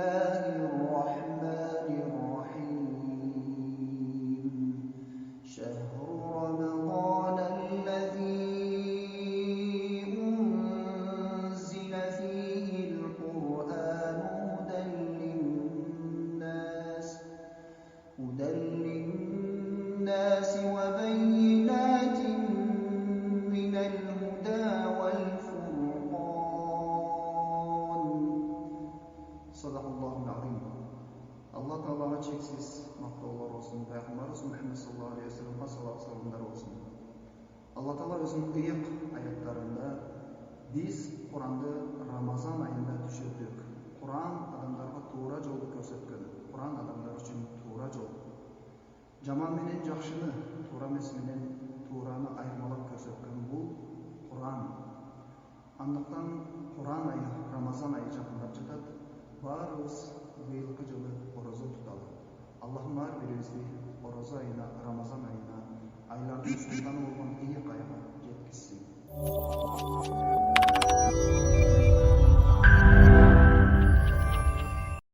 الله الرحمن الرحيم شهر رمضان الذي أنزل فيه القرآن هدى للناس وبينات من الهدى والفرقان صدق الله العظيم. Allah Teala'ya çeksiz maqtovlar olsun, Peygamberimiz Muhammed sallallahu aleyhi ve sellem'e salat salamlar olsun. Allah Teala özünün ıyık ayetlerinde biz Kur'an'da Ramazan ayında düşürdük. Kur'an adamlarga to'g'ri yo'lni ko'rsatgan. Kur'an adamlar uchun to'g'ri yo'l. Jamol menen yaxshini, to'g'ri emas menen to'g'rini ayirmalab ko'rsatgan bu Kur'an. Andaqdan Kur'an ayı, Ramazan ayı yaqinlab жатат. Barımız bu yılki жылы oroza tutалы. Allah'ım her birimizni oroza ayına, Ramazan ayına, aylardan sultanı olan